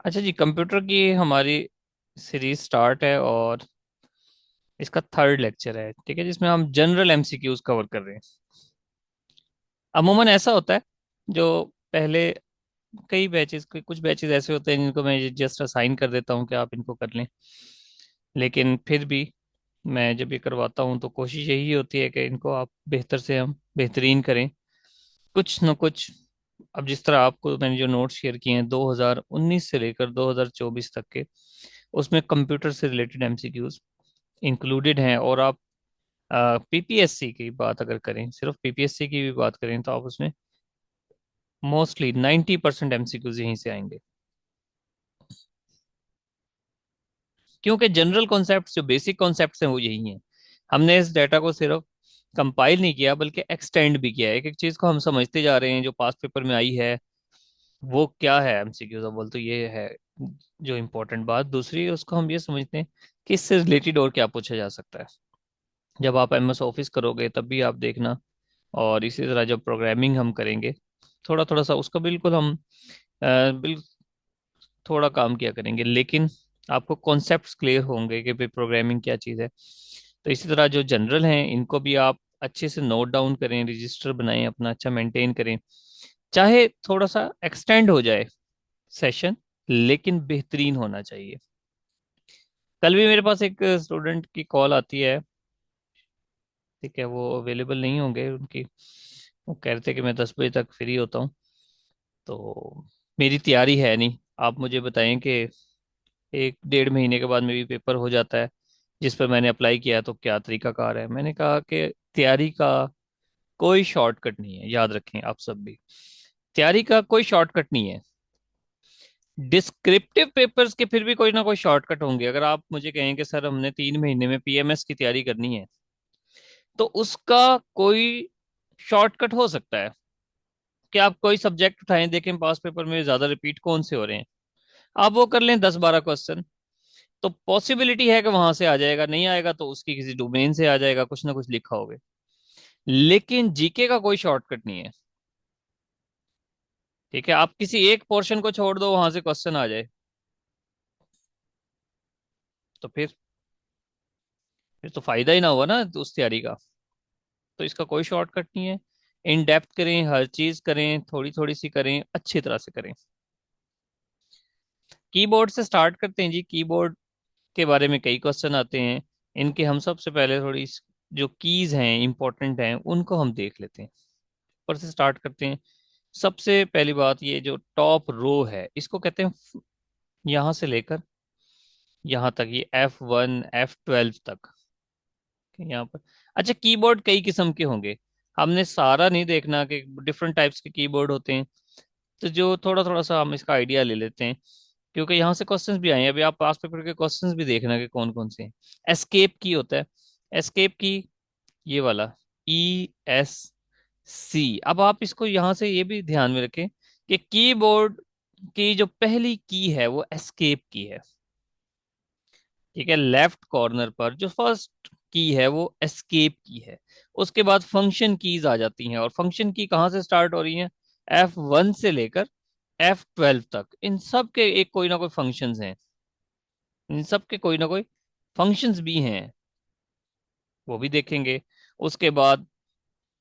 अच्छा जी, कंप्यूटर की हमारी सीरीज स्टार्ट है और इसका थर्ड लेक्चर है, ठीक है, जिसमें हम जनरल एमसीक्यूज कवर कर रहे हैं। अमूमन ऐसा होता है, जो पहले कई बैचेस, कुछ बैचेस ऐसे होते हैं जिनको मैं जस्ट असाइन कर देता हूँ कि आप इनको कर लें। लेकिन फिर भी मैं जब ये करवाता हूँ तो कोशिश यही होती है कि इनको आप बेहतर से हम बेहतरीन करें, कुछ न कुछ। अब जिस तरह आपको मैंने जो नोट्स शेयर किए हैं 2019 से लेकर 2024 तक के, उसमें कंप्यूटर से रिलेटेड एमसीक्यूज इंक्लूडेड हैं। और आप पीपीएससी की बात अगर करें, सिर्फ पीपीएससी की भी बात करें, तो आप उसमें मोस्टली 90% एमसीक्यूज यहीं से आएंगे। क्योंकि जनरल कॉन्सेप्ट्स, जो बेसिक कॉन्सेप्ट्स हैं, वो यही हैं। हमने इस डाटा को सिर्फ कंपाइल नहीं किया बल्कि एक्सटेंड भी किया है। एक एक चीज को हम समझते जा रहे हैं जो पास्ट पेपर में आई है वो क्या है एमसीक्यूज। अब बोल तो ये है जो इम्पोर्टेंट बात। दूसरी उसको हम ये समझते हैं कि इससे रिलेटेड और क्या पूछा जा सकता है। जब आप एमएस ऑफिस करोगे तब भी आप देखना, और इसी तरह जब प्रोग्रामिंग हम करेंगे, थोड़ा थोड़ा सा उसका बिल्कुल हम बिल्कुल थोड़ा काम किया करेंगे, लेकिन आपको कॉन्सेप्ट्स क्लियर होंगे कि भाई प्रोग्रामिंग क्या चीज़ है। तो इसी तरह जो जनरल हैं इनको भी आप अच्छे से नोट डाउन करें, रजिस्टर बनाएं, अपना अच्छा मेंटेन करें। चाहे थोड़ा सा एक्सटेंड हो जाए सेशन, लेकिन बेहतरीन होना चाहिए। कल भी मेरे पास एक स्टूडेंट की कॉल आती है, ठीक है, वो अवेलेबल नहीं होंगे उनकी। वो कह रहे थे कि मैं 10 बजे तक फ्री होता हूँ। तो मेरी तैयारी है नहीं। आप मुझे बताएं कि 1 डेढ़ महीने के बाद में भी पेपर हो जाता है जिस पर मैंने अप्लाई किया है, तो क्या तरीकाकार है। मैंने कहा कि तैयारी का कोई शॉर्टकट नहीं है, याद रखें आप सब भी। तैयारी का कोई शॉर्टकट नहीं है। डिस्क्रिप्टिव पेपर्स के फिर भी कोई ना कोई शॉर्टकट होंगे। अगर आप मुझे कहें कि सर हमने 3 महीने में पीएमएस की तैयारी करनी है, तो उसका कोई शॉर्टकट हो सकता है कि आप कोई सब्जेक्ट उठाएं, देखें पास पेपर में ज्यादा रिपीट कौन से हो रहे हैं, आप वो कर लें 10 12 क्वेश्चन। तो पॉसिबिलिटी है कि वहां से आ जाएगा, नहीं आएगा तो उसकी किसी डोमेन से आ जाएगा, कुछ ना कुछ लिखा होगा। लेकिन जीके का कोई शॉर्टकट नहीं है। ठीक है, आप किसी एक पोर्शन को छोड़ दो, वहां से क्वेश्चन आ जाए, तो फिर तो फायदा ही ना हुआ ना उस तैयारी का। तो इसका कोई शॉर्टकट नहीं है। इन डेप्थ करें, हर चीज करें, थोड़ी थोड़ी सी करें, अच्छी तरह से करें। कीबोर्ड से स्टार्ट करते हैं जी। कीबोर्ड के बारे में कई क्वेश्चन आते हैं। इनके हम सबसे पहले थोड़ी जो कीज हैं इंपॉर्टेंट हैं उनको हम देख लेते हैं। ऊपर से स्टार्ट करते हैं। सबसे पहली बात, ये जो टॉप रो है इसको कहते हैं, यहाँ से लेकर यहाँ तक, ये F1 F12 तक यहाँ पर। अच्छा, कीबोर्ड कई किस्म के होंगे, हमने सारा नहीं देखना कि डिफरेंट टाइप्स के कीबोर्ड होते हैं। तो जो थोड़ा थोड़ा सा हम इसका आइडिया ले लेते हैं, क्योंकि यहाँ से क्वेश्चंस भी आए हैं। अभी आप पास पेपर के क्वेश्चंस भी देखना कि कौन कौन से हैं। एस्केप की होता है। एस्केप की, ये वाला, ESC। अब आप इसको यहाँ से ये भी ध्यान में रखें कि कीबोर्ड की जो पहली की है वो एस्केप की है। ठीक है, लेफ्ट कॉर्नर पर जो फर्स्ट की है वो एस्केप की है। उसके बाद फंक्शन कीज आ जाती हैं, और फंक्शन की कहाँ से स्टार्ट हो रही हैं? F1 से लेकर F12 तक। इन सब के एक कोई ना कोई फंक्शंस हैं, इन सब के कोई ना कोई फंक्शंस भी हैं, वो भी देखेंगे। उसके बाद,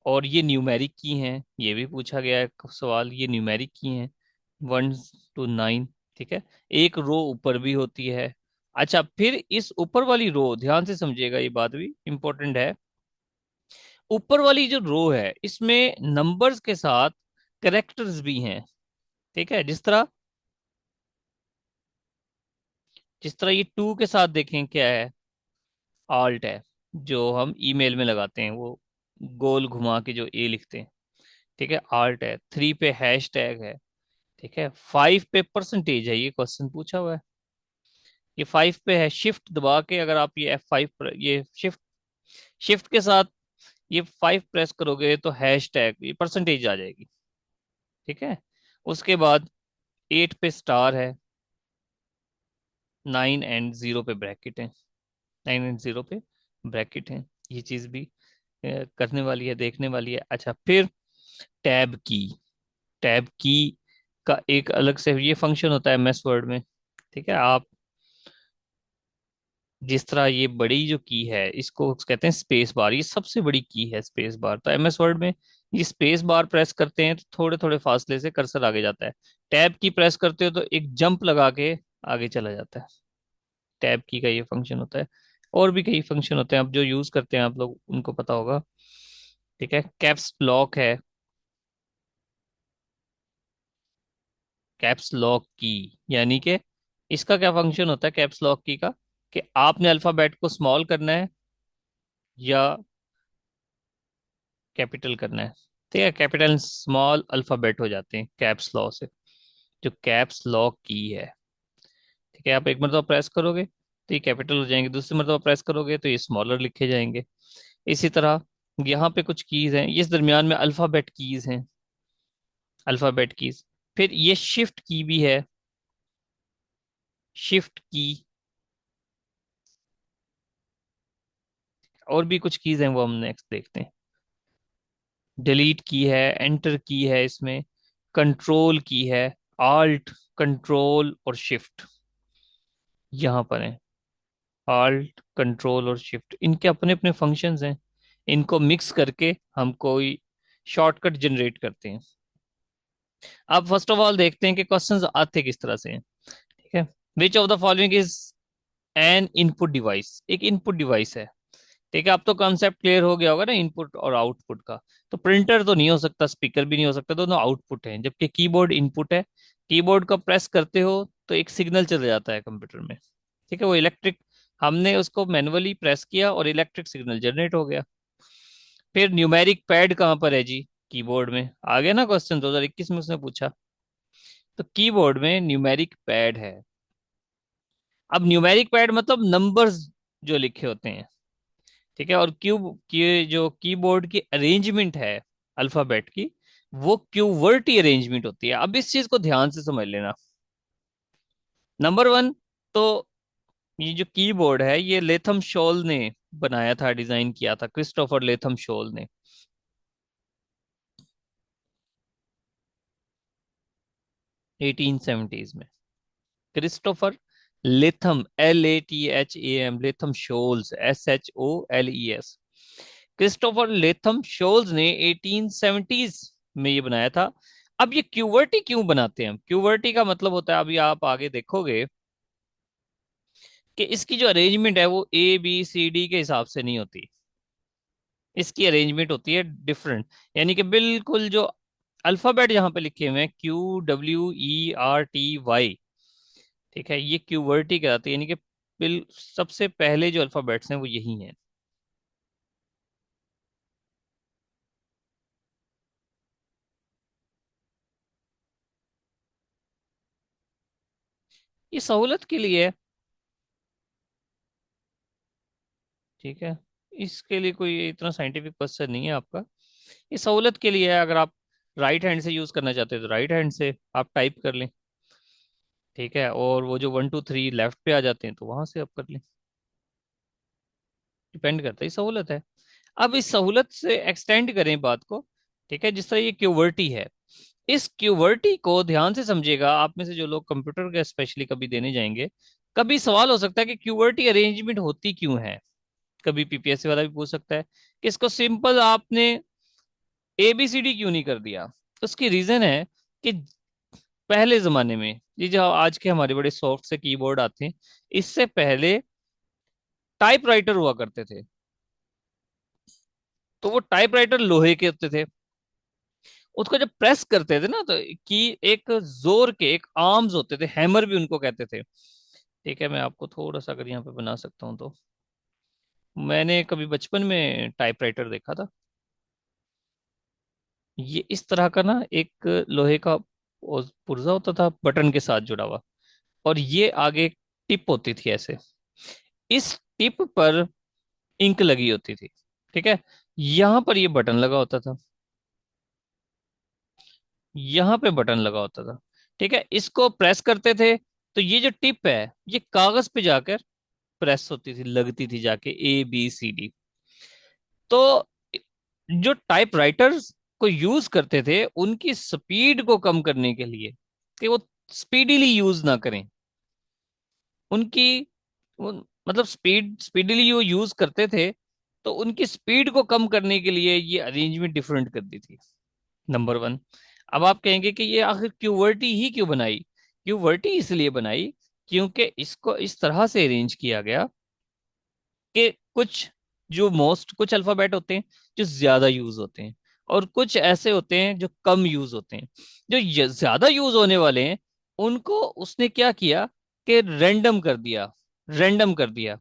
और ये न्यूमेरिक की हैं, ये भी पूछा गया है सवाल, ये न्यूमेरिक की हैं 1 to 9। ठीक है, एक रो ऊपर भी होती है। अच्छा, फिर इस ऊपर वाली रो, ध्यान से समझिएगा, ये बात भी इंपॉर्टेंट है। ऊपर वाली जो रो है इसमें नंबर्स के साथ करेक्टर्स भी हैं। ठीक है, जिस तरह ये 2 के साथ देखें क्या है, आल्ट है, जो हम ईमेल में लगाते हैं, वो गोल घुमा के जो ए लिखते हैं। ठीक है, आल्ट है। 3 पे हैश टैग है। ठीक है, 5 पे परसेंटेज है, ये क्वेश्चन पूछा हुआ है। ये 5 पे है, शिफ्ट दबा के अगर आप ये F5, ये शिफ्ट शिफ्ट के साथ ये 5 प्रेस करोगे तो हैश टैग, ये परसेंटेज आ जाएगी। ठीक है, उसके बाद 8 पे स्टार है, 9 एंड 0 पे ब्रैकेट है, 9 एंड 0 पे ब्रैकेट है। ये चीज भी करने वाली है, देखने वाली है। अच्छा, फिर टैब की। टैब की का एक अलग से ये फंक्शन होता है एमएस वर्ड में। ठीक है, आप जिस तरह ये बड़ी जो की है इसको कहते हैं स्पेस बार, ये सबसे बड़ी की है स्पेस बार। तो एमएस वर्ड में ये स्पेस बार प्रेस करते हैं तो थोड़े थोड़े फासले से कर्सर आगे जाता है। टैब की प्रेस करते हो तो एक जंप लगा के आगे चला जाता है। टैब की का ये फंक्शन होता है। और भी कई फंक्शन होते हैं, अब जो यूज करते हैं आप लोग उनको पता होगा। ठीक है, कैप्स लॉक है, कैप्स लॉक की, यानी कि इसका क्या फंक्शन होता है कैप्स लॉक की का, कि आपने अल्फाबेट को स्मॉल करना है या कैपिटल करना है। ठीक है, कैपिटल स्मॉल अल्फाबेट हो जाते हैं कैप्स लॉक से, जो कैप्स लॉक की है। ठीक है, आप एक मरतबा प्रेस करोगे तो ये कैपिटल हो जाएंगे, दूसरी मरतबा प्रेस करोगे तो ये स्मॉलर लिखे जाएंगे। इसी तरह यहाँ पे कुछ कीज हैं, इस दरमियान में अल्फाबेट कीज हैं, अल्फाबेट कीज। फिर ये शिफ्ट की भी है, शिफ्ट की। और भी कुछ कीज हैं वो हम नेक्स्ट देखते हैं। डिलीट की है, एंटर की है इसमें, कंट्रोल की है, आल्ट, कंट्रोल और शिफ्ट यहाँ पर है। आल्ट, कंट्रोल और शिफ्ट इनके अपने अपने फंक्शंस हैं, इनको मिक्स करके हम कोई शॉर्टकट जनरेट करते हैं। अब फर्स्ट ऑफ ऑल देखते हैं कि क्वेश्चंस आते किस तरह से हैं। ठीक है, which of the following is an input device, एक इनपुट डिवाइस है। ठीक है, अब तो कॉन्सेप्ट क्लियर हो गया होगा ना इनपुट और आउटपुट का। तो प्रिंटर तो नहीं हो सकता, स्पीकर भी नहीं हो सकता, दोनों आउटपुट हैं, जबकि कीबोर्ड इनपुट है। कीबोर्ड को प्रेस करते हो तो एक सिग्नल चला जाता है कंप्यूटर में। ठीक है, वो इलेक्ट्रिक, हमने उसको मैनुअली प्रेस किया और इलेक्ट्रिक सिग्नल जनरेट हो गया। फिर न्यूमेरिक पैड कहाँ पर है जी, कीबोर्ड में। आ गया ना क्वेश्चन 2021 में उसने पूछा। तो कीबोर्ड में न्यूमेरिक पैड है। अब न्यूमेरिक पैड मतलब नंबर्स जो लिखे होते हैं। ठीक है, और क्यूब की जो कीबोर्ड की अरेंजमेंट है अल्फाबेट की, वो क्यूवर्टी अरेंजमेंट होती है। अब इस चीज को ध्यान से समझ लेना। नंबर वन, तो ये जो कीबोर्ड है ये लेथम शोल ने बनाया था, डिजाइन किया था, क्रिस्टोफर लेथम शोल ने 1870s में। Christopher Latham, LATHAM, Latham Sholes, SHOLES। Christopher Latham Sholes ने 1870s में ये बनाया था। अब ये क्यूवर्टी क्यों बनाते हैं हम, क्यूवर्टी का मतलब होता है, अभी आप आगे देखोगे कि इसकी जो अरेंजमेंट है वो ABCD के हिसाब से नहीं होती, इसकी अरेंजमेंट होती है डिफरेंट। यानी कि बिल्कुल जो अल्फाबेट यहाँ पे लिखे हुए हैं QWERTY, ठीक है, ये क्यूवर्टी कहलाते हैं, यानी कि सबसे पहले जो अल्फाबेट्स हैं वो यही हैं। ये सहूलत के लिए है। ठीक है, इसके लिए कोई इतना साइंटिफिक क्वेश्चन नहीं है आपका। ये सहूलत के लिए है, अगर आप राइट हैंड से यूज करना चाहते हो तो राइट हैंड से आप टाइप कर लें। ठीक है, और वो जो 1 2 3 लेफ्ट पे आ जाते हैं तो वहां से आप कर लें, डिपेंड करता है, ये सहूलत है। अब इस सहूलत से एक्सटेंड करें बात को। ठीक है, जिस तरह ये क्यूवर्टी है, इस क्यूवर्टी को ध्यान से समझिएगा, आप में से जो लोग कंप्यूटर के स्पेशली कभी देने जाएंगे, कभी सवाल हो सकता है कि क्यूवर्टी अरेंजमेंट होती क्यों है। कभी PPSC वाला भी पूछ सकता है कि इसको सिंपल आपने ABCD क्यों नहीं कर दिया। उसकी रीजन है कि पहले जमाने में ये जो आज के हमारे बड़े सॉफ्ट से कीबोर्ड आते हैं, इससे पहले टाइपराइटर हुआ करते थे। तो वो टाइपराइटर लोहे के होते थे, उसको जब प्रेस करते थे ना तो की एक जोर के एक आर्म्स होते थे, हैमर भी उनको कहते थे। ठीक है, मैं आपको थोड़ा सा अगर यहाँ पे बना सकता हूँ तो, मैंने कभी बचपन में टाइपराइटर देखा था। ये इस तरह का ना एक लोहे का पुर्जा होता था बटन के साथ जुड़ा हुआ, और ये आगे टिप होती थी ऐसे, इस टिप पर इंक लगी होती थी। ठीक है, यहाँ पर ये बटन लगा होता था, यहाँ पे बटन लगा होता था। ठीक है, इसको प्रेस करते थे तो ये जो टिप है ये कागज पे जाकर प्रेस होती थी, लगती थी जाके ABCD। तो जो टाइपराइटर्स को यूज करते थे उनकी स्पीड को कम करने के लिए, कि वो स्पीडीली यूज ना करें, उनकी मतलब स्पीडली वो यूज करते थे, तो उनकी स्पीड को कम करने के लिए ये अरेंजमेंट डिफरेंट कर दी थी, नंबर वन। अब आप कहेंगे कि ये आखिर क्यूवर्टी ही क्यों बनाई? क्यूवर्टी इसलिए बनाई क्योंकि इसको इस तरह से अरेंज किया गया कि कुछ अल्फाबेट होते हैं जो ज्यादा यूज होते हैं, और कुछ ऐसे होते हैं जो कम यूज होते हैं। जो ज्यादा यूज होने वाले हैं उनको उसने क्या किया कि रैंडम कर दिया।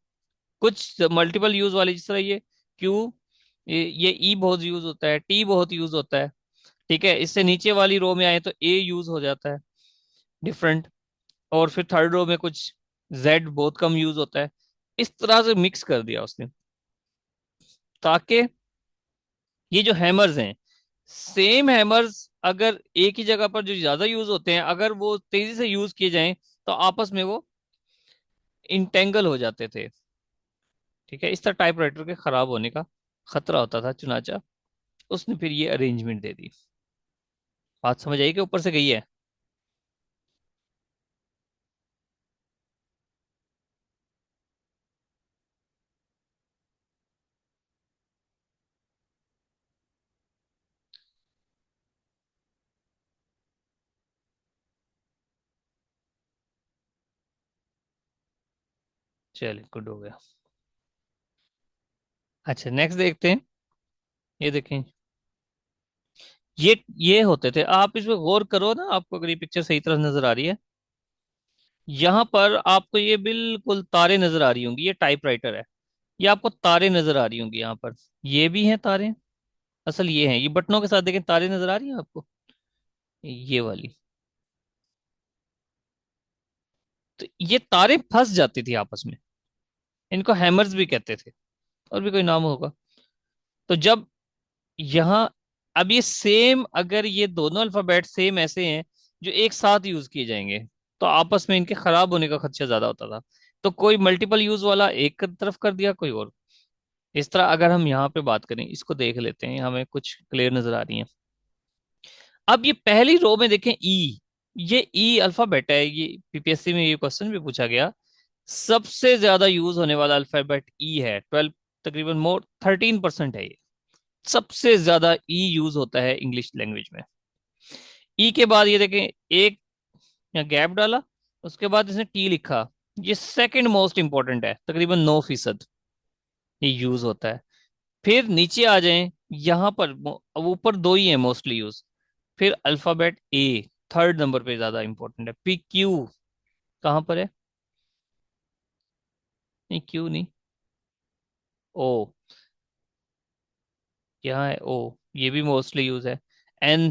कुछ मल्टीपल यूज वाले, जिस तरह ये क्यू, ये ई बहुत यूज होता है, टी बहुत यूज होता है। ठीक है, इससे नीचे वाली रो में आए तो ए यूज हो जाता है, डिफरेंट। और फिर थर्ड रो में कुछ जेड बहुत कम यूज होता है। इस तरह से मिक्स कर दिया उसने, ताकि ये जो हैमर्स हैं, सेम हैमर्स अगर एक ही जगह पर जो ज्यादा यूज होते हैं, अगर वो तेजी से यूज किए जाएं तो आपस में वो इंटेंगल हो जाते थे। ठीक है, इस तरह टाइपराइटर के खराब होने का खतरा होता था, चुनाचा उसने फिर ये अरेंजमेंट दे दी। बात समझ आई कि ऊपर से गई है? चलिए, गुड हो गया। अच्छा, नेक्स्ट देखते हैं। ये देखें, ये होते थे, आप इसमें गौर करो ना, आपको अगर ये पिक्चर सही तरह नजर आ रही है, यहाँ पर आपको ये बिल्कुल तारे नजर आ रही होंगी, ये टाइपराइटर है। ये आपको तारे नजर आ रही होंगी यहाँ पर, ये भी हैं तारे। असल ये हैं, ये बटनों के साथ देखें, तारे नजर आ रही हैं आपको, ये वाली। तो ये तारे फंस जाती थी आपस में, इनको हैमर्स भी कहते थे, और भी कोई नाम होगा। तो जब यहाँ, अब ये सेम, अगर ये दोनों अल्फाबेट सेम ऐसे हैं जो एक साथ यूज किए जाएंगे, तो आपस में इनके खराब होने का खदशा ज्यादा होता था। तो कोई मल्टीपल यूज वाला एक तरफ कर दिया, कोई और। इस तरह अगर हम यहाँ पे बात करें, इसको देख लेते हैं, हमें कुछ क्लियर नजर आ रही है। अब ये पहली रो में देखें, ई, ये ई अल्फाबेट है, ये पीपीएससी में ये क्वेश्चन भी पूछा गया। सबसे ज्यादा यूज होने वाला अल्फाबेट ई है, 12, तकरीबन मोर 13% है ये। सबसे ज्यादा ई यूज होता है इंग्लिश लैंग्वेज में। ई के बाद ये देखें, एक या गैप डाला, उसके बाद इसने टी लिखा, ये सेकंड मोस्ट इंपॉर्टेंट है, तकरीबन 9% ये यूज होता है। फिर नीचे आ जाएं, यहाँ पर अब ऊपर दो ही है मोस्टली यूज। फिर अल्फाबेट ए, थर्ड नंबर पे ज्यादा इंपॉर्टेंट है। पी क्यू कहाँ पर है? नहीं, क्यू नहीं, ओ, यहाँ है ओ, ये भी मोस्टली यूज है। एन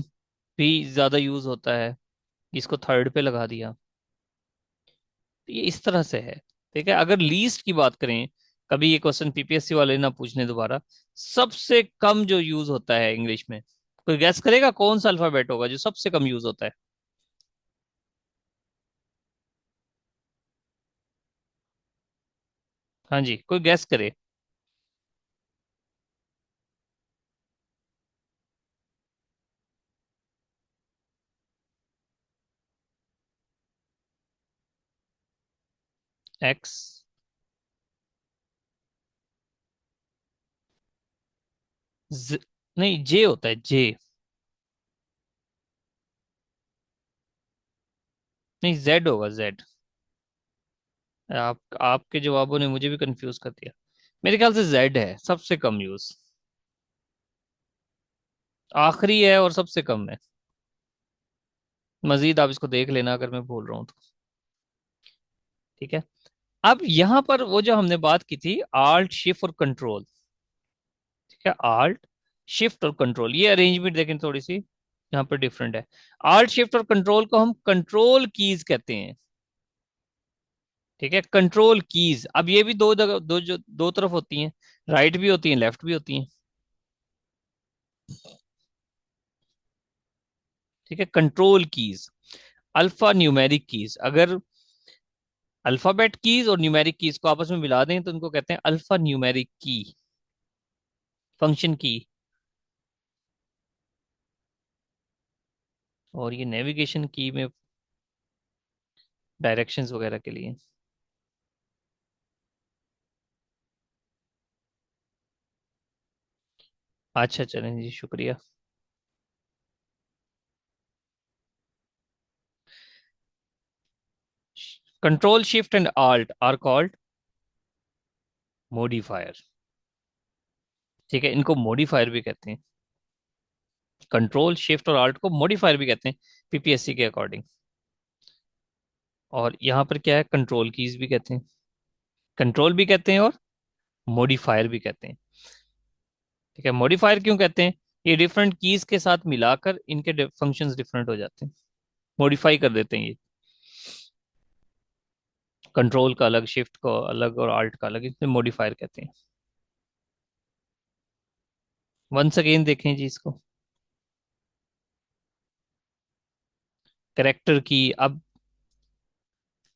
भी ज्यादा यूज होता है, इसको थर्ड पे लगा दिया। तो ये इस तरह से है। ठीक है, अगर लीस्ट की बात करें, कभी ये क्वेश्चन पीपीएससी वाले ना पूछने दोबारा, सबसे कम जो यूज होता है इंग्लिश में, कोई गैस करेगा कौन सा अल्फाबेट होगा जो सबसे कम यूज होता है? हाँ जी, कोई गैस करे। एक्स? नहीं, जे होता है, जे। नहीं, जेड होगा, जेड। आपके जवाबों ने मुझे भी कंफ्यूज कर दिया। मेरे ख्याल से जेड है सबसे कम यूज, आखिरी है और सबसे कम है। मजीद आप इसको देख लेना अगर मैं बोल रहा हूँ तो। ठीक है, अब यहाँ पर वो जो हमने बात की थी, आल्ट शिफ्ट और कंट्रोल। ठीक है, आल्ट शिफ्ट और कंट्रोल, ये अरेंजमेंट देखें थोड़ी सी यहाँ पर डिफरेंट है। आल्ट शिफ्ट और कंट्रोल को हम कंट्रोल कीज कहते हैं। ठीक है, कंट्रोल कीज। अब ये भी दो जगह, दो तरफ होती हैं, राइट भी होती हैं, लेफ्ट भी होती हैं। ठीक है, control keys, alpha numeric keys. अगर अल्फाबेट कीज और न्यूमेरिक कीज को आपस में मिला दें तो उनको कहते हैं अल्फा न्यूमेरिक की, फंक्शन की। और ये नेविगेशन की में डायरेक्शंस वगैरह के लिए। अच्छा चलें जी, शुक्रिया। Control shift and alt are called modifier. ठीक है, इनको मॉडिफायर भी कहते हैं। कंट्रोल शिफ्ट और आल्ट को मॉडिफायर भी कहते हैं पीपीएससी के अकॉर्डिंग। और यहाँ पर क्या है, कंट्रोल कीज भी कहते हैं। कंट्रोल भी कहते हैं और मॉडिफायर भी कहते हैं। ठीक है, मॉडिफायर क्यों कहते हैं? ये डिफरेंट कीज के साथ मिलाकर इनके फंक्शंस डिफरेंट हो जाते हैं, मॉडिफाई कर देते हैं ये। कंट्रोल का अलग, शिफ्ट को अलग और आल्ट का अलग, इसमें मॉडिफायर कहते हैं। वंस अगेन देखें जी इसको। करेक्टर की, अब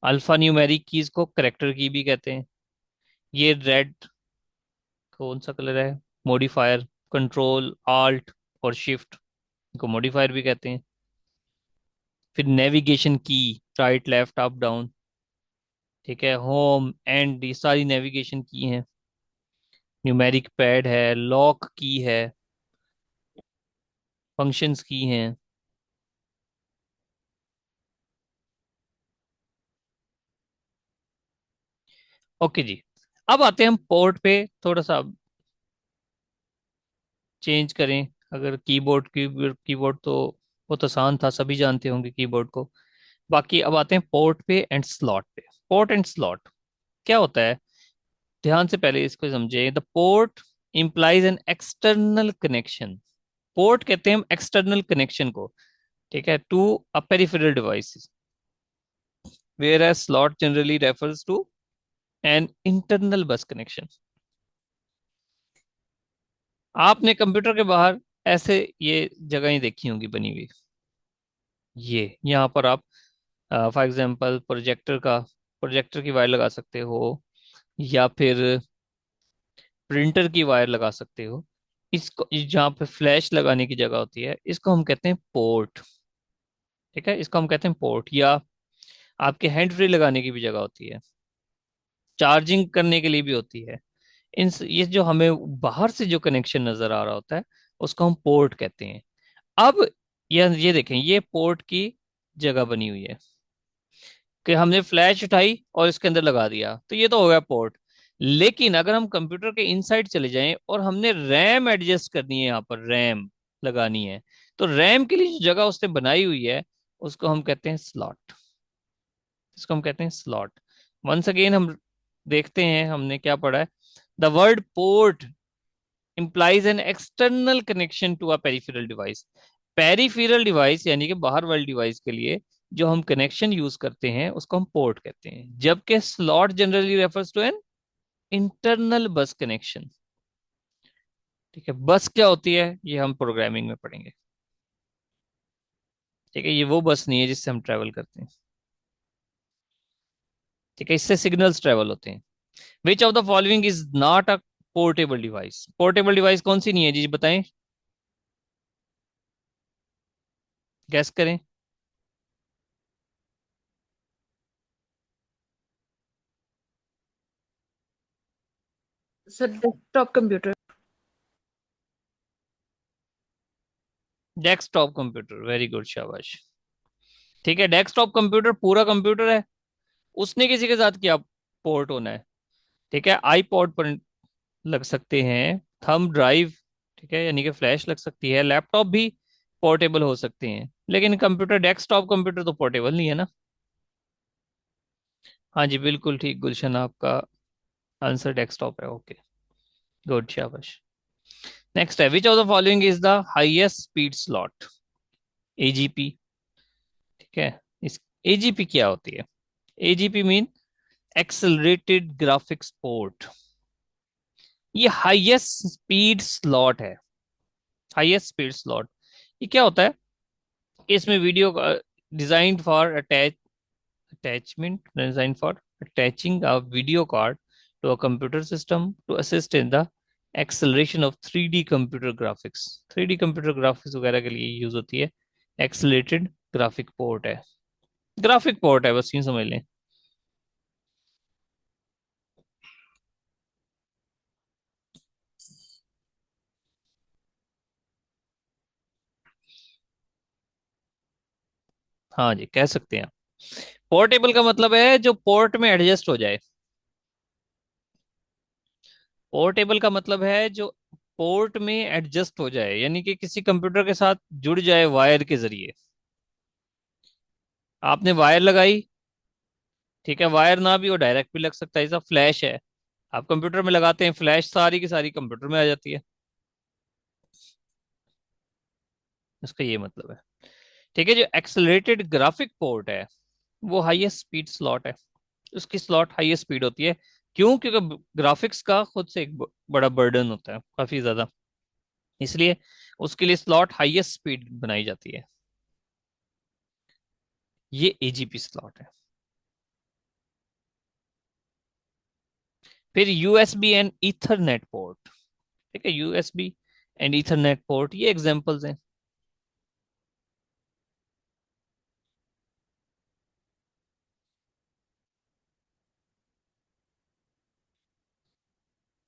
अल्फा न्यूमेरिक कीज को करेक्टर की भी कहते हैं। ये रेड कौन सा कलर है, मॉडिफायर। कंट्रोल आल्ट और शिफ्ट, इनको मॉडिफायर भी कहते हैं। फिर नेविगेशन की, राइट लेफ्ट अप डाउन, ठीक है, होम एंड, ये सारी नेविगेशन की हैं। न्यूमेरिक पैड है, लॉक की है, फंक्शंस की हैं। ओके जी। अब आते हैं हम पोर्ट पे, थोड़ा सा चेंज करें। अगर कीबोर्ड कीबोर्ड तो बहुत आसान था, सभी जानते होंगे कीबोर्ड को। बाकी अब आते हैं पोर्ट पे एंड स्लॉट पे। पोर्ट एंड स्लॉट क्या होता है, ध्यान से पहले इसको समझे। The port implies an external connection. Port कहते हैं हम एक्सटर्नल कनेक्शन को, ठीक है, to a peripheral device, whereas slot generally refers to an internal bus connection. आपने कंप्यूटर के बाहर ऐसे ये जगह ही देखी होंगी बनी हुई। ये यहाँ पर आप फॉर एग्जांपल प्रोजेक्टर की वायर लगा सकते हो, या फिर प्रिंटर की वायर लगा सकते हो। इसको जहाँ पे फ्लैश लगाने की जगह होती है, इसको हम कहते हैं पोर्ट। ठीक है, इसको हम कहते हैं पोर्ट। या आपके हैंड फ्री लगाने की भी जगह होती है, चार्जिंग करने के लिए भी होती है। ये जो हमें बाहर से जो कनेक्शन नजर आ रहा होता है, उसको हम पोर्ट कहते हैं। अब ये देखें, ये पोर्ट की जगह बनी हुई है कि हमने फ्लैश उठाई और इसके अंदर लगा दिया, तो ये तो हो गया पोर्ट। लेकिन अगर हम कंप्यूटर के इनसाइड चले जाएं और हमने रैम एडजस्ट करनी है, यहाँ पर रैम लगानी है, तो रैम के लिए जो जगह उसने बनाई हुई है, उसको हम कहते हैं स्लॉट। इसको हम कहते हैं स्लॉट। वंस अगेन हम देखते हैं हमने क्या पढ़ा है। The word port implies an external connection to a peripheral device। Peripheral device यानी कि बाहर वाली डिवाइस के लिए जो हम कनेक्शन यूज करते हैं, उसको हम पोर्ट कहते हैं। जबकि slot generally refers to an internal bus connection. ठीक है, बस क्या होती है ये हम प्रोग्रामिंग में पढ़ेंगे। ठीक है, ये वो बस नहीं है जिससे हम ट्रेवल करते हैं। ठीक है, इससे सिग्नल्स ट्रेवल होते हैं। विच of the following is not a portable device? Portable device कौन सी नहीं है जी, बताएं, गैस करें। Sir desktop computer. Desktop computer, very good, शाबाश। ठीक है, डेस्कटॉप कंप्यूटर पूरा कंप्यूटर है, उसने किसी के साथ क्या पोर्ट होना है? ठीक है, आईपॉड पर लग सकते हैं, थंब ड्राइव, ठीक है, यानी कि फ्लैश लग सकती है, लैपटॉप भी पोर्टेबल हो सकते हैं, लेकिन कंप्यूटर, डेस्कटॉप कंप्यूटर तो पोर्टेबल नहीं है ना। हाँ जी, बिल्कुल ठीक गुलशन, आपका आंसर डेस्कटॉप है। ओके, गुड, शाबाश। नेक्स्ट है, which of the following is the highest speed slot? AGP. ठीक है, इस एजीपी क्या होती है? AGP mean accelerated graphics port. ये हाईएस्ट स्पीड स्लॉट है। हाईएस्ट स्पीड स्लॉट, ये क्या होता है? इसमें video designed for attachment design for attaching a video card to a computer system to assist in the acceleration of 3D computer graphics. 3D computer graphics वगैरह के लिए use होती है। एक्सेलरेटेड ग्राफिक पोर्ट है, ग्राफिक पोर्ट है, बस यूं समझ लें। हाँ जी, कह सकते हैं। पोर्टेबल का मतलब है जो पोर्ट में एडजस्ट हो जाए। पोर्टेबल का मतलब है जो पोर्ट में एडजस्ट हो जाए, यानी कि किसी कंप्यूटर के साथ जुड़ जाए वायर के जरिए। आपने वायर लगाई, ठीक है, वायर ना भी हो डायरेक्ट भी लग सकता है, ऐसा फ्लैश है, आप कंप्यूटर में लगाते हैं फ्लैश, सारी की सारी कंप्यूटर में आ जाती है। इसका ये मतलब है। ठीक है, जो एक्सेलरेटेड ग्राफिक पोर्ट है वो हाईएस्ट स्पीड स्लॉट है। उसकी स्लॉट हाईएस्ट स्पीड होती है। क्यों? क्योंकि ग्राफिक्स का खुद से एक बड़ा बर्डन होता है, काफी ज्यादा, इसलिए उसके लिए स्लॉट हाईएस्ट स्पीड बनाई जाती है। ये एजीपी स्लॉट है। फिर यूएसबी एंड ईथरनेट पोर्ट। ठीक है, यूएसबी एंड ईथरनेट पोर्ट, ये एग्जांपल्स हैं।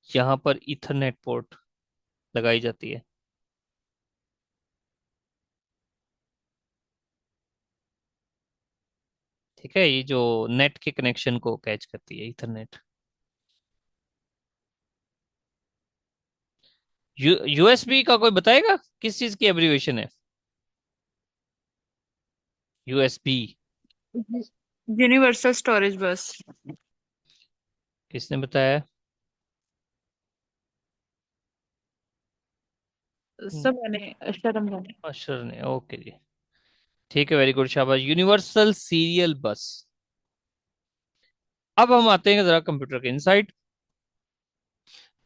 यहाँ पर ईथरनेट पोर्ट लगाई जाती है। ठीक है, ये जो नेट के कनेक्शन को कैच करती है, ईथरनेट। यूएसबी का कोई बताएगा किस चीज की एब्रीविएशन है? यूएसबी। यूनिवर्सल स्टोरेज बस। किसने बताया? हम्म, सब मैंने शर्म मैंने। अशर ने, ओके जी। ठीक है, वेरी गुड, शाबाश। यूनिवर्सल सीरियल बस। अब हम आते हैं जरा कंप्यूटर के inside.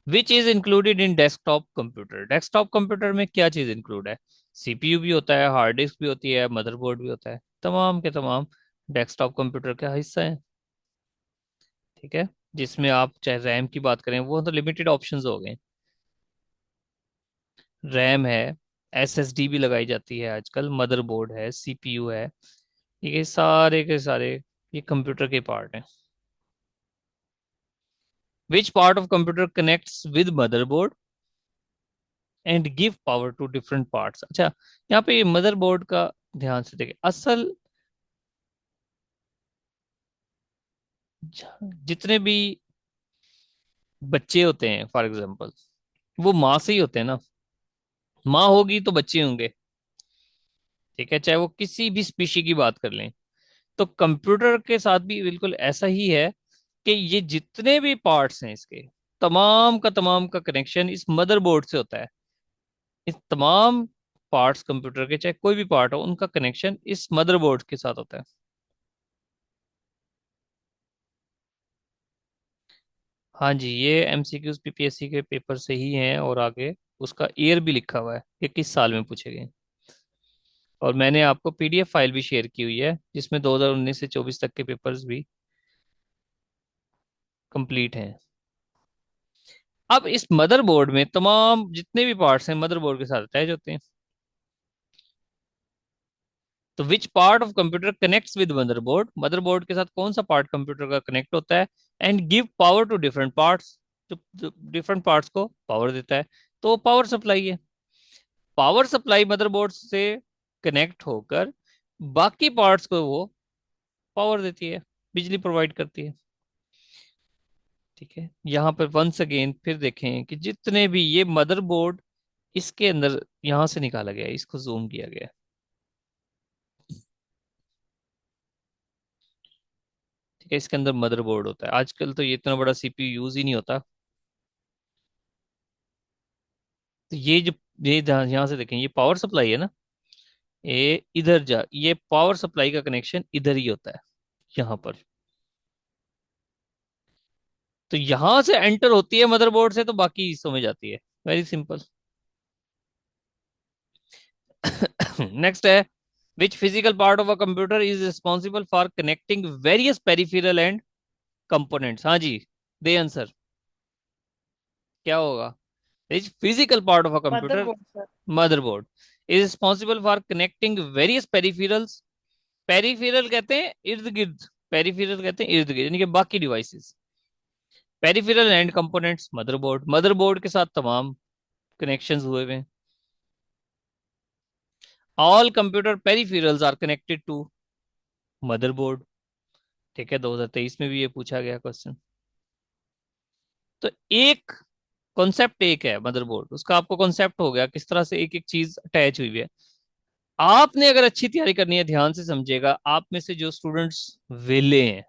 Which is included in desktop computer? Desktop computer में क्या चीज इंक्लूड है? सीपीयू भी होता है, हार्ड डिस्क भी होती है, मदरबोर्ड भी होता है, तमाम के तमाम डेस्कटॉप कंप्यूटर का हिस्सा है। ठीक है, जिसमें आप चाहे रैम की बात करें, वो तो लिमिटेड ऑप्शंस हो गए। रैम है, एसएसडी भी लगाई जाती है आजकल, मदरबोर्ड है, सीपीयू है, ये सारे के सारे ये कंप्यूटर के पार्ट हैं। Which part of computer connects with motherboard and give power to different parts? अच्छा, यहाँ पे मदरबोर्ड का ध्यान से देखें। असल जितने भी बच्चे होते हैं, फॉर एग्जांपल, वो माँ से ही होते हैं ना। माँ होगी तो बच्चे होंगे। ठीक है, चाहे वो किसी भी स्पीशी की बात कर लें। तो कंप्यूटर के साथ भी बिल्कुल ऐसा ही है कि ये जितने भी पार्ट्स हैं इसके, तमाम का कनेक्शन इस मदरबोर्ड से होता है। इस तमाम पार्ट्स कंप्यूटर के, चाहे कोई भी पार्ट हो, उनका कनेक्शन इस मदरबोर्ड के साथ होता है। हाँ जी, ये एमसीक्यूज पीपीएससी के पेपर से ही हैं, और आगे उसका ईयर भी लिखा हुआ है कि किस साल में पूछे गए। और मैंने आपको पीडीएफ फाइल भी शेयर की हुई है जिसमें 2019 से 24 तक के पेपर्स भी कंप्लीट हैं। अब इस मदरबोर्ड में तमाम जितने भी पार्ट्स हैं मदरबोर्ड के साथ अटैच होते हैं। तो विच part of computer connects with motherboard? Motherboard के साथ कौन सा पार्ट कंप्यूटर का कनेक्ट होता है? And give power to different parts, जो डिफरेंट पार्ट्स को पावर देता है, तो वो पावर सप्लाई है। पावर सप्लाई मदरबोर्ड से कनेक्ट होकर बाकी पार्ट्स को वो पावर देती है, बिजली प्रोवाइड करती है। ठीक है, यहाँ पर वंस अगेन फिर देखें कि जितने भी ये मदरबोर्ड इसके अंदर यहां से निकाला गया है, इसको जूम किया गया है। ठीक है, इसके अंदर मदरबोर्ड होता है। आजकल तो ये इतना बड़ा सीपीयू यूज ही नहीं होता। तो ये जो ये यहाँ से देखें, ये पावर सप्लाई है ना, ये इधर जा, ये पावर सप्लाई का कनेक्शन इधर ही होता है, यहाँ पर। तो यहां से एंटर होती है मदरबोर्ड से, तो बाकी हिस्सों में जाती है। Very simple. नेक्स्ट है, which physical part of a computer is responsible for connecting various peripheral and components? हाँ जी, दे आंसर। क्या होगा? Which physical part of a computer, motherboard sir. Motherboard, is responsible for connecting various peripherals? Peripheral कहते हैं इर्द गिर्द, peripheral कहते हैं इर्द गिर्द, यानी कि बाकी devices. Peripheral and components motherboard, motherboard के साथ तमाम कनेक्शंस हुए हुए हैं। All computer peripherals are connected to motherboard. ठीक है, 2023 में भी ये पूछा गया क्वेश्चन। तो एक कॉन्सेप्ट एक है मदरबोर्ड, उसका आपको कॉन्सेप्ट हो गया किस तरह से एक एक चीज अटैच हुई है। आपने अगर अच्छी तैयारी करनी है, ध्यान से समझिएगा, आप में से जो स्टूडेंट्स वेले हैं,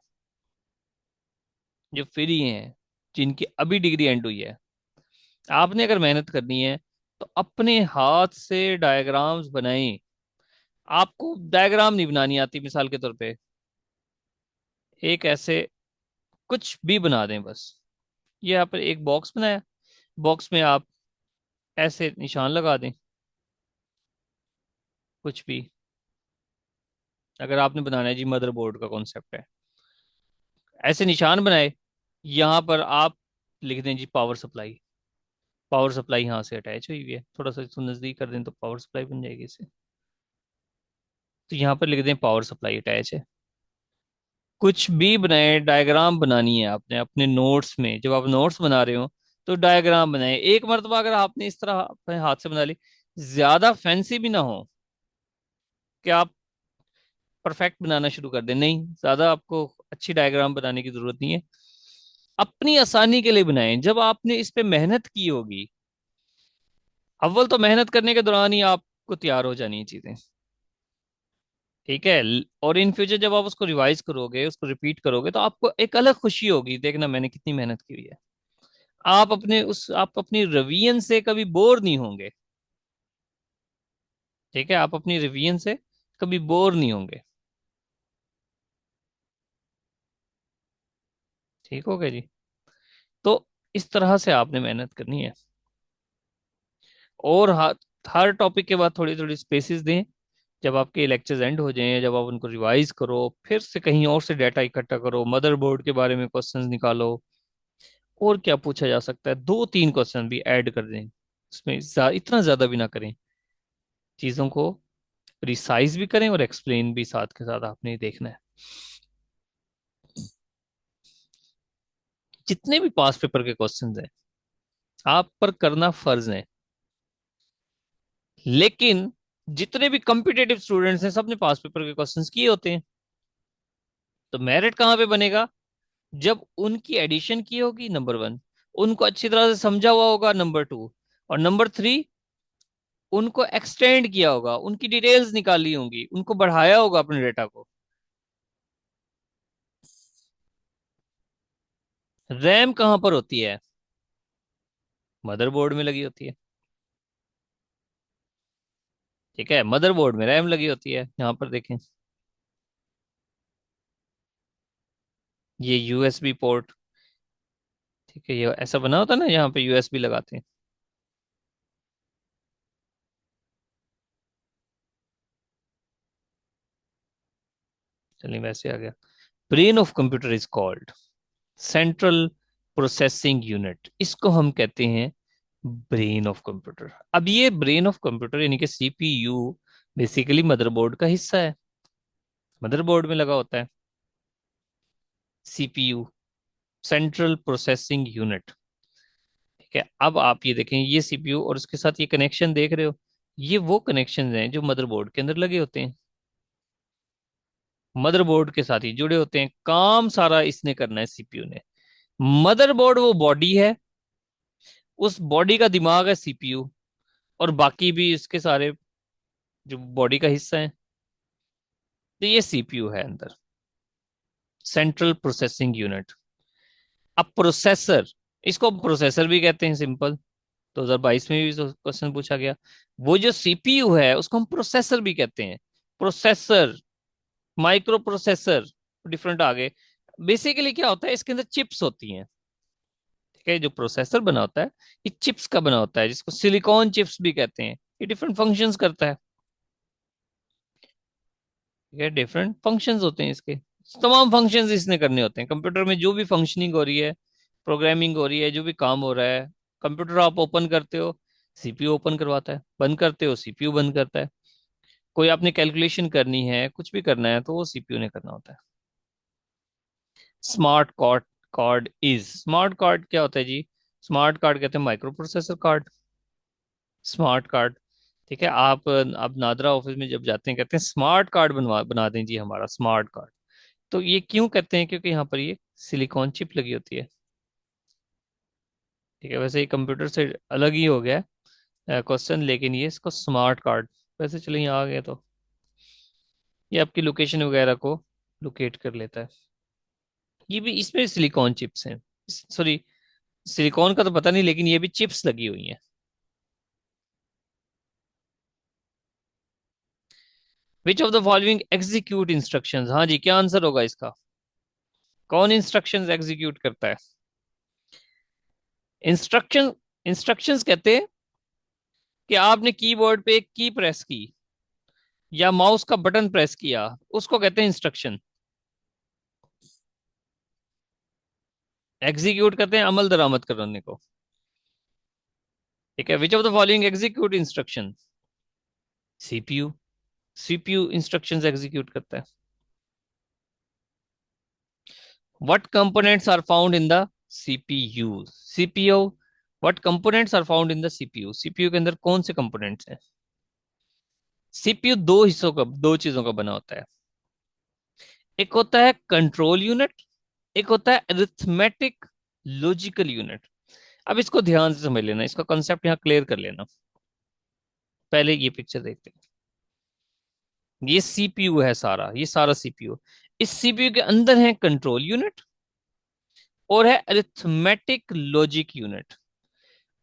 जो फ्री हैं, जिनकी अभी डिग्री एंड हुई है, आपने अगर मेहनत करनी है तो अपने हाथ से डायग्राम्स बनाएं। आपको डायग्राम नहीं बनानी आती, मिसाल के तौर पे एक ऐसे कुछ भी बना दें बस। ये यहाँ पर एक बॉक्स बनाया, बॉक्स में आप ऐसे निशान लगा दें, कुछ भी। अगर आपने बनाना है जी, मदरबोर्ड का कॉन्सेप्ट है, ऐसे निशान बनाए। यहाँ पर आप लिख दें जी पावर सप्लाई। पावर सप्लाई यहाँ से अटैच हुई हुई है, थोड़ा सा इसको नजदीक कर दें तो पावर सप्लाई बन जाएगी इससे। तो यहाँ पर लिख दें पावर सप्लाई अटैच है। कुछ भी बनाए, डायग्राम बनानी है आपने अपने नोट्स में, जब आप नोट्स बना रहे हो तो डायग्राम बनाए। एक मरतबा अगर आपने इस तरह अपने हाथ से बना ली, ज्यादा फैंसी भी ना हो कि आप परफेक्ट बनाना शुरू कर दें, नहीं, ज्यादा आपको अच्छी डायग्राम बनाने की जरूरत नहीं है। अपनी आसानी के लिए बनाएं, जब आपने इस पे मेहनत की होगी। अव्वल तो मेहनत करने के दौरान ही आपको तैयार हो जानी है चीजें। ठीक है, और इन फ्यूचर जब आप उसको रिवाइज करोगे, उसको रिपीट करोगे, तो आपको एक अलग खुशी होगी, देखना मैंने कितनी मेहनत की हुई है। आप अपनी रिवीजन से कभी बोर नहीं होंगे। ठीक है, आप अपनी रिवीजन से कभी बोर नहीं होंगे। ठीक हो गया जी। तो इस तरह से आपने मेहनत करनी है। और हर टॉपिक के बाद थोड़ी थोड़ी स्पेसिस दें। जब आपके लेक्चर्स एंड हो जाएं, जब आप उनको रिवाइज करो, फिर से कहीं और से डाटा इकट्ठा करो, मदरबोर्ड के बारे में क्वेश्चंस निकालो। और क्या पूछा जा सकता है, दो तीन क्वेश्चन भी ऐड कर दें उसमें, इतना ज्यादा भी ना करें। चीजों को प्रिसाइज भी करें और एक्सप्लेन भी साथ के साथ आपने देखना है। जितने भी पास पेपर के क्वेश्चंस हैं, आप पर करना फर्ज है। लेकिन जितने भी कॉम्पिटेटिव स्टूडेंट्स हैं, सबने पास पेपर के क्वेश्चंस किए होते हैं। तो मेरिट कहाँ पे बनेगा? जब उनकी एडिशन की होगी, नंबर वन, उनको अच्छी तरह से समझा हुआ होगा, नंबर टू, और नंबर थ्री, उनको एक्सटेंड किया होगा, उनकी डिटेल्स निकाली होंगी, उनको बढ़ाया होगा अपने डेटा को। रैम कहाँ पर होती है? मदरबोर्ड में लगी होती है। ठीक है, मदरबोर्ड में रैम लगी होती है, यहाँ पर देखें। ये यूएसबी पोर्ट। ठीक है, ये ऐसा बना होता है ना, यहाँ पे यूएसबी लगाते हैं। चलिए, वैसे आ गया। Brain of computer is called central processing unit, इसको हम कहते हैं ब्रेन ऑफ कंप्यूटर। अब ये ब्रेन ऑफ कंप्यूटर यानी कि सीपीयू बेसिकली मदरबोर्ड का हिस्सा है, मदरबोर्ड में लगा होता है सीपीयू, सेंट्रल प्रोसेसिंग यूनिट। ठीक है, अब आप ये देखें, ये सीपीयू और उसके साथ ये कनेक्शन देख रहे हो, ये वो कनेक्शन हैं जो मदरबोर्ड के अंदर लगे होते हैं, मदरबोर्ड के साथ ही जुड़े होते हैं। काम सारा इसने करना है, सीपीयू ने। मदरबोर्ड वो बॉडी है, उस बॉडी का दिमाग है सीपीयू, और बाकी भी इसके सारे जो बॉडी का हिस्सा है। तो ये सीपीयू है अंदर, सेंट्रल प्रोसेसिंग यूनिट। अब प्रोसेसर, इसको प्रोसेसर भी कहते हैं, सिंपल। 2022 में भी क्वेश्चन पूछा गया। वो जो सीपीयू है उसको हम प्रोसेसर भी कहते हैं। प्रोसेसर, माइक्रो प्रोसेसर, डिफरेंट आगे। बेसिकली क्या होता है, इसके अंदर चिप्स होती हैं। ठीक है, जो प्रोसेसर बना होता है, ये चिप्स का बना होता है, जिसको सिलिकॉन चिप्स भी कहते हैं। ये डिफरेंट फंक्शंस करता है। ठीक है, डिफरेंट फंक्शंस होते हैं इसके। तमाम फंक्शंस इसने करने होते हैं कंप्यूटर में, जो भी फंक्शनिंग हो रही है, प्रोग्रामिंग हो रही है, जो भी काम हो रहा है। कंप्यूटर आप ओपन करते हो, सीपीयू ओपन करवाता है, बंद करते हो सीपीयू बंद करता है। कोई आपने कैलकुलेशन करनी है, कुछ भी करना है, तो वो सीपीयू ने करना होता है। स्मार्ट कार्ड, स्मार्ट कार्ड क्या होता है जी? स्मार्ट कार्ड कहते हैं micro processor card, smart card. ठीक है, आप अब नादरा ऑफिस में जब जाते हैं कहते हैं स्मार्ट कार्ड बनवा बना दें जी हमारा स्मार्ट कार्ड। तो ये क्यों कहते हैं? क्योंकि यहाँ पर ये सिलिकॉन चिप लगी होती है। ठीक है, वैसे ये कंप्यूटर से अलग ही हो गया है क्वेश्चन, लेकिन ये इसको स्मार्ट कार्ड, वैसे चलो यहाँ आ गए तो ये आपकी लोकेशन वगैरह को लोकेट कर लेता है। ये भी इसमें सिलिकॉन चिप्स हैं, सॉरी सिलिकॉन का तो पता नहीं, लेकिन ये भी चिप्स लगी हुई हैं। विच of the following execute instructions, हाँ जी क्या आंसर होगा इसका? कौन इंस्ट्रक्शंस एग्जीक्यूट करता है? इंस्ट्रक्शन, इंस्ट्रक्शंस कहते हैं कि आपने कीबोर्ड पे एक की प्रेस की या माउस का बटन प्रेस किया, उसको कहते हैं इंस्ट्रक्शन। एग्जीक्यूट करते हैं अमल दरामद करने को। ठीक है, which of the following execute instruction? CPU, CPU instructions execute करता है। What components are found in the CPU? CPU, what components are found in the CPU? CPU के अंदर कौन से कंपोनेंट्स हैं? सीपीयू दो हिस्सों का, दो चीजों का बना होता है। एक होता है कंट्रोल यूनिट, एक होता है अरिथमेटिक लॉजिकल यूनिट। अब इसको ध्यान से समझ लेना, इसका कॉन्सेप्ट यहाँ क्लियर कर लेना। पहले ये पिक्चर देखते हैं। ये सीपीयू है सारा, ये सारा सीपीयू। इस सीपीयू के अंदर है कंट्रोल यूनिट और है अरिथमेटिक लॉजिक यूनिट।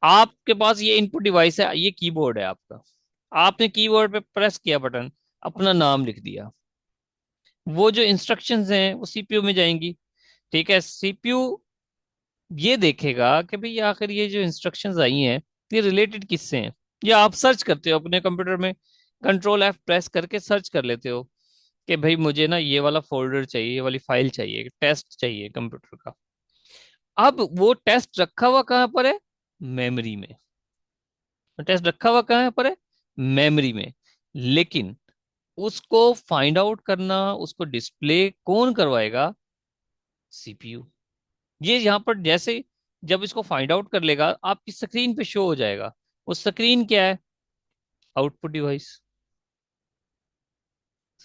आपके पास ये इनपुट डिवाइस है, ये कीबोर्ड है आपका। आपने कीबोर्ड पे प्रेस किया बटन, अपना नाम लिख दिया, वो जो इंस्ट्रक्शंस हैं वो सीपीयू में जाएंगी। ठीक है, सीपीयू ये देखेगा कि भाई आखिर ये जो इंस्ट्रक्शंस आई हैं ये रिलेटेड किससे हैं। या आप सर्च करते हो अपने कंप्यूटर में, कंट्रोल एफ प्रेस करके सर्च कर लेते हो कि भाई मुझे ना ये वाला फोल्डर चाहिए, ये वाली फाइल चाहिए, टेस्ट चाहिए कंप्यूटर का। अब वो टेस्ट रखा हुआ कहाँ पर है? मेमोरी में। टेस्ट रखा हुआ कहाँ पर है? मेमोरी में। लेकिन उसको फाइंड आउट करना, उसको डिस्प्ले कौन करवाएगा? सीपीयू। ये यहाँ पर जैसे जब इसको फाइंड आउट कर लेगा आपकी स्क्रीन पे शो हो जाएगा। वो स्क्रीन क्या है? Output device.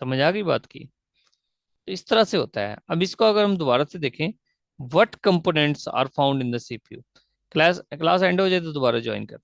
समझ आ गई बात की? तो इस तरह से होता है। अब इसको अगर हम दोबारा से देखें, what components are found in the CPU. Class class end हो जाए तो दोबारा ज्वाइन कर।